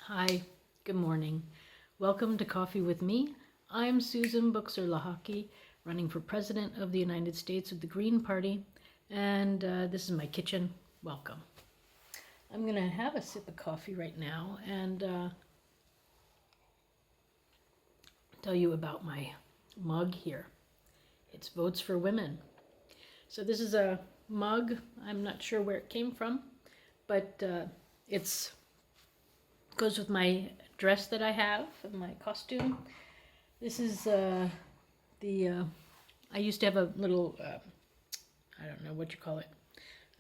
Hi, good morning. Welcome to Coffee with Me. I'm Susan Buchser-Lochocki, running for President of the United States of the Green Party, and this is my kitchen. Welcome. I'm going to have a sip of coffee right now and tell you about my mug here. It's Votes for Women. So this is a mug. I'm not sure where it came from, but it's goes with my dress that I have, my costume. This is I used to have a little, I don't know what you call it,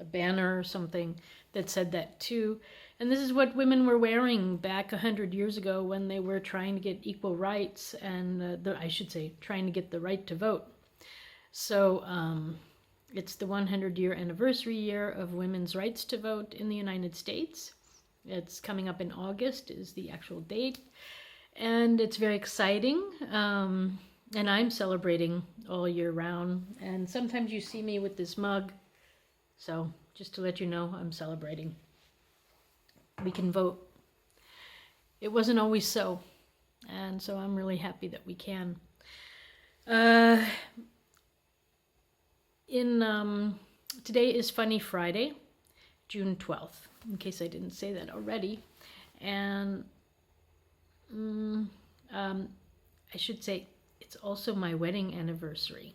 a banner or something that said that too. And this is what women were wearing back 100 years ago when they were trying to get equal rights and, I should say, trying to get the right to vote. So it's the 100-year anniversary year of women's rights to vote in the United States. It's coming up in August is the actual date, and it's very exciting, and I'm celebrating all year round, and sometimes you see me with this mug, so just to let you know, I'm celebrating. We can vote. It wasn't always so, and so I'm really happy that we can. Today is Funny Friday, June 12th. In case I didn't say that already. And I should say it's also my wedding anniversary.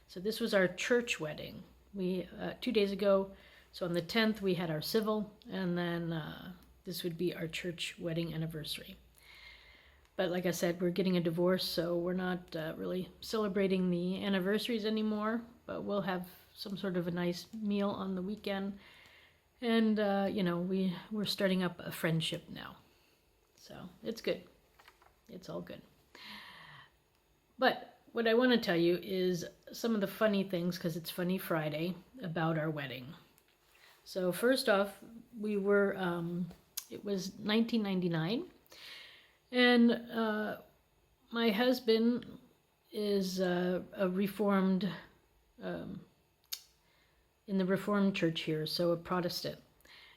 So this was our church wedding. We 2 days ago, so on the 10th we had our civil, and then this would be our church wedding anniversary. But like I said, we're getting a divorce, so we're not really celebrating the anniversaries anymore, but we'll have some sort of a nice meal on the weekend. And, we're starting up a friendship now. So it's good. It's all good. But what I want to tell you is some of the funny things, because it's Funny Friday, about our wedding. So first off, it was 1999. And my husband is a Reformed in the Reformed church here, so a Protestant.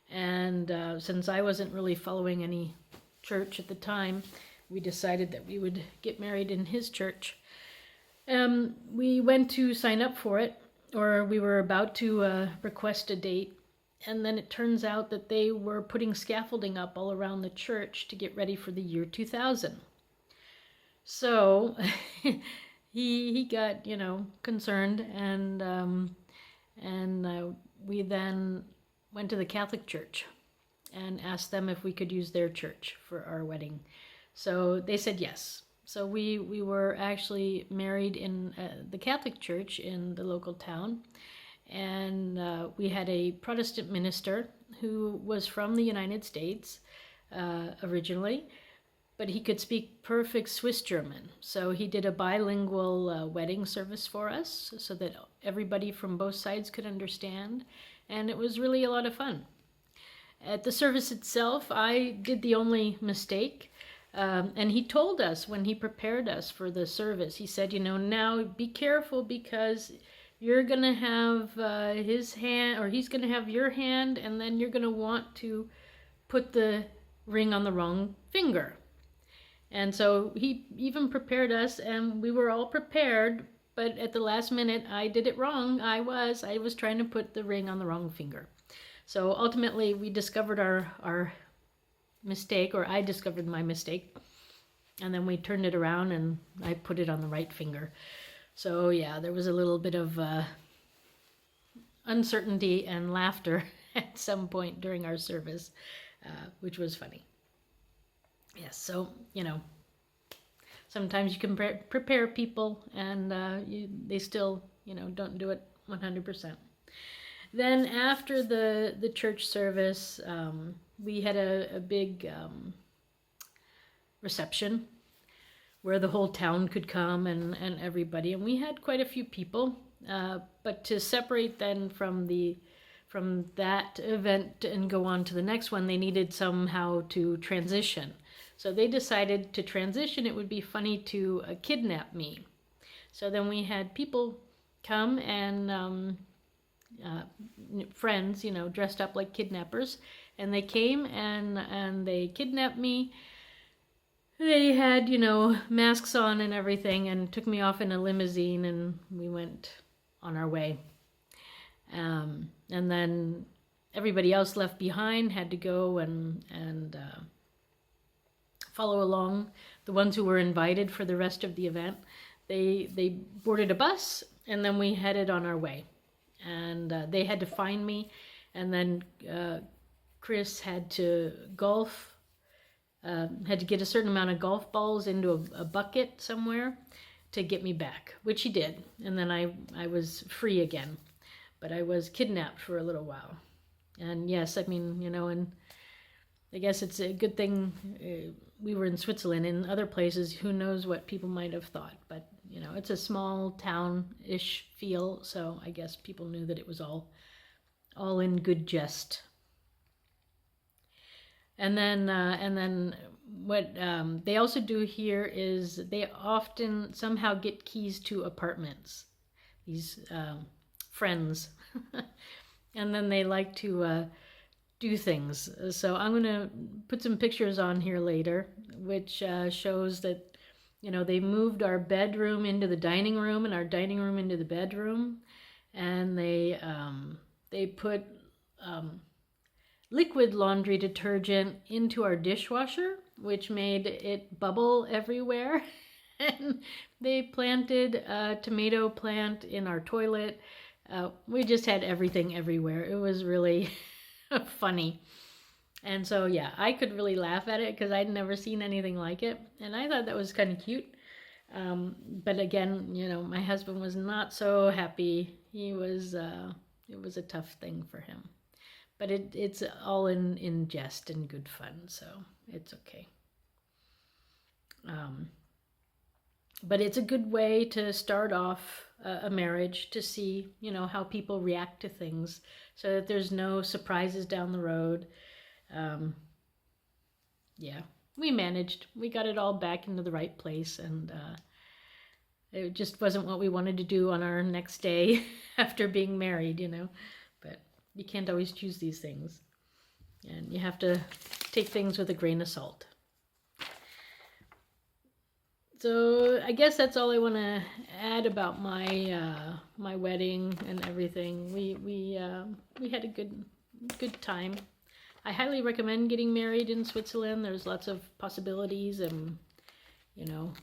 And since I wasn't really following any church at the time, we decided that we would get married in his church. We went to sign up for it, or we were about to request a date, and then it turns out that they were putting scaffolding up all around the church to get ready for the year 2000. So he got, concerned, and we then went to the Catholic Church and asked them if we could use their church for our wedding. So they said yes. So we were actually married in the Catholic Church in the local town. And we had a Protestant minister who was from the United States originally, but he could speak perfect Swiss German. So he did a bilingual wedding service for us so that everybody from both sides could understand. And it was really a lot of fun. At the service itself, I did the only mistake. And he told us when he prepared us for the service, he said, now be careful because you're going to have his hand, or he's going to have your hand, and then you're going to want to put the ring on the wrong finger. And so he even prepared us, and we were all prepared, but at the last minute, I did it wrong. I was trying to put the ring on the wrong finger. So ultimately, we discovered our mistake, or I discovered my mistake, and then we turned it around, and I put it on the right finger. So yeah, there was a little bit of uncertainty and laughter at some point during our service, which was funny. Yes, so, sometimes you can prepare people and they still, don't do it 100%. Then after the church service, we had a big reception where the whole town could come and everybody. And we had quite a few people, but to separate then from that event and go on to the next one, they needed somehow to transition. So they decided to transition. It would be funny to kidnap me. So then we had people come and friends, dressed up like kidnappers, and they came and they kidnapped me. They had, masks on and everything, and took me off in a limousine, and we went on our way. And then everybody else left behind had to go and follow along. The ones who were invited for the rest of the event, they boarded a bus, and then we headed on our way. And they had to find me, and then Chris had to golf. Had to get a certain amount of golf balls into a bucket somewhere to get me back, which he did. And then I was free again. But I was kidnapped for a little while. And yes, I mean, and I guess it's a good thing we were in Switzerland. In other places, who knows what people might have thought. But, it's a small town-ish feel, so I guess people knew that it was all in good jest. And then what they also do here is they often somehow get keys to apartments, these friends. And then they like to do things. So I'm going to put some pictures on here later, which shows that, they moved our bedroom into the dining room and our dining room into the bedroom. And they put liquid laundry detergent into our dishwasher, which made it bubble everywhere. And they planted a tomato plant in our toilet. We just had everything everywhere. It was really funny. And so, yeah, I could really laugh at it because I'd never seen anything like it. And I thought that was kind of cute. But again, my husband was not so happy. He was, it was a tough thing for him. But it's all in jest and good fun, so it's okay. But it's a good way to start off a marriage, to see, how people react to things, so that there's no surprises down the road. Yeah, we managed. We got it all back into the right place, and it just wasn't what we wanted to do on our next day after being married, But you can't always choose these things, and you have to take things with a grain of salt. So I guess that's all I want to add about my my wedding and everything. We had a good time. I highly recommend getting married in Switzerland. There's lots of possibilities, and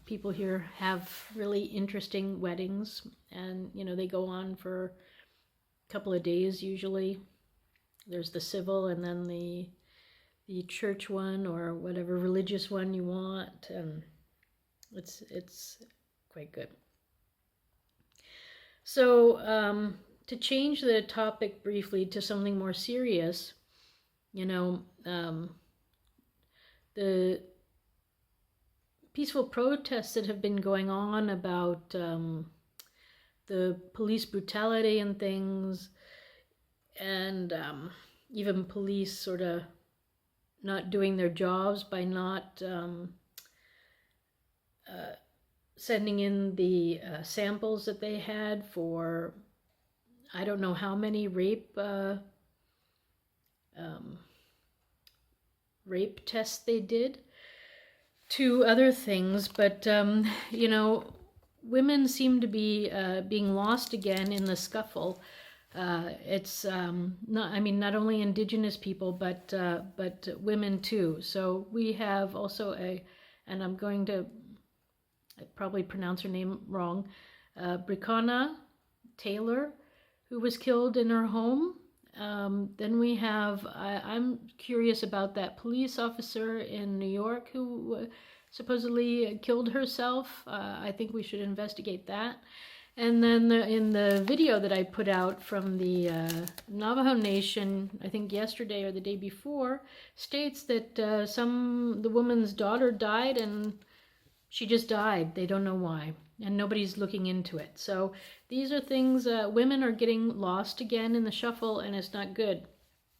people here have really interesting weddings, and they go on for couple of days usually. There's the civil and then the church one, or whatever religious one you want, and it's quite good. So to change the topic briefly to something more serious, the peaceful protests that have been going on about the police brutality and things, and even police sort of not doing their jobs by not sending in the samples that they had for I don't know how many rape tests they did, to other things, but women seem to be being lost again in the scuffle. It's not only Indigenous people, but women too. So we have also and I'm going to probably pronounce her name wrong, Breonna Taylor, who was killed in her home. Then we have, I'm curious about that police officer in New York who supposedly killed herself. I think we should investigate that. And then in the video that I put out from the Navajo Nation, I think yesterday or the day before, states that the woman's daughter died, and she just died. They don't know why, and nobody's looking into it. So these are things, women are getting lost again in the shuffle, and it's not good.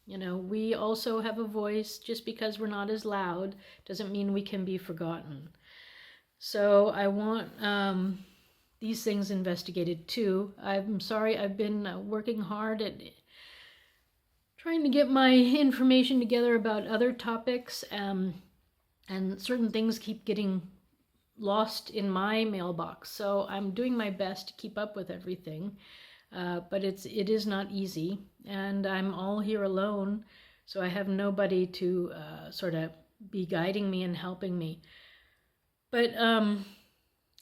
We also have a voice. Just because we're not as loud doesn't mean we can be forgotten. So I want these things investigated too. I'm sorry, I've been working hard at trying to get my information together about other topics, and certain things keep getting lost in my mailbox. So I'm doing my best to keep up with everything, but it is not easy, and I'm all here alone, so I have nobody to sort of be guiding me and helping me. But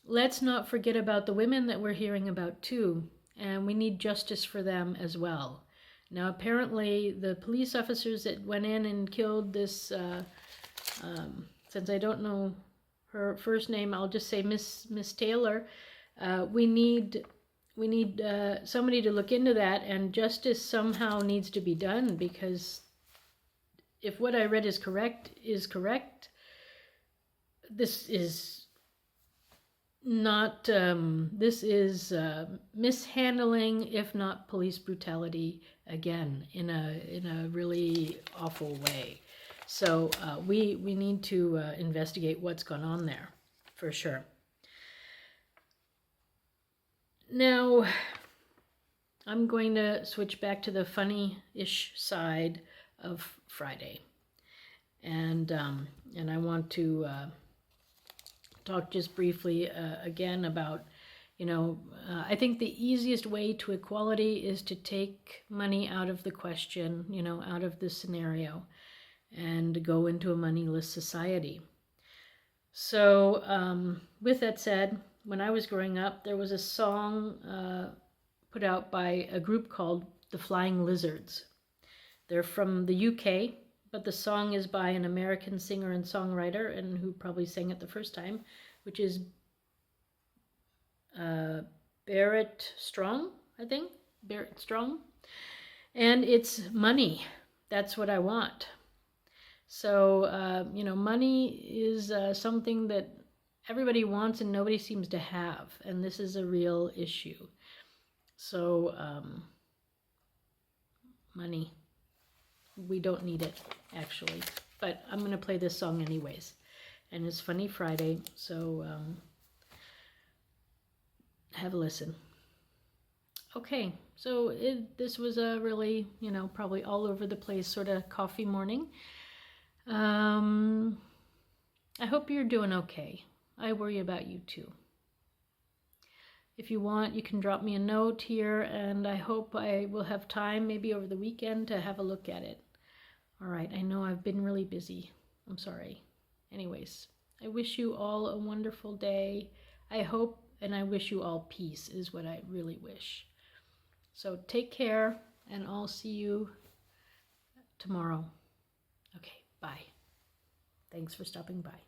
let's not forget about the women that we're hearing about too, and we need justice for them as well. Now, apparently, the police officers that went in and killed this, since I don't know her first name, I'll just say Miss Taylor. We need somebody to look into that, and justice somehow needs to be done, because if what I read is correct, this is not, this is mishandling, if not police brutality, again, in a really awful way. So we need to investigate what's gone on there, for sure. Now, I'm going to switch back to the funny-ish side of Friday, and I want to talk just briefly again about, I think the easiest way to equality is to take money out of the question, out of the scenario, and go into a moneyless society. So with that said, when I was growing up, there was a song put out by a group called the Flying Lizards. They're from the UK, but the song is by an American singer and songwriter, and who probably sang it the first time, which is Barrett Strong, I think. Barrett Strong. And it's money. That's what I want. So, money is something that everybody wants and nobody seems to have. And this is a real issue. So, money. We don't need it, actually. But I'm going to play this song anyways. And it's Funny Friday, so have a listen. Okay, so this was a really, probably all over the place sort of coffee morning. I hope you're doing okay. I worry about you too. If you want, you can drop me a note here, and I hope I will have time, maybe over the weekend, to have a look at it. All right, I know I've been really busy. I'm sorry. Anyways, I wish you all a wonderful day. I hope and I wish you all peace is what I really wish. So take care, and I'll see you tomorrow. Okay, bye. Thanks for stopping by.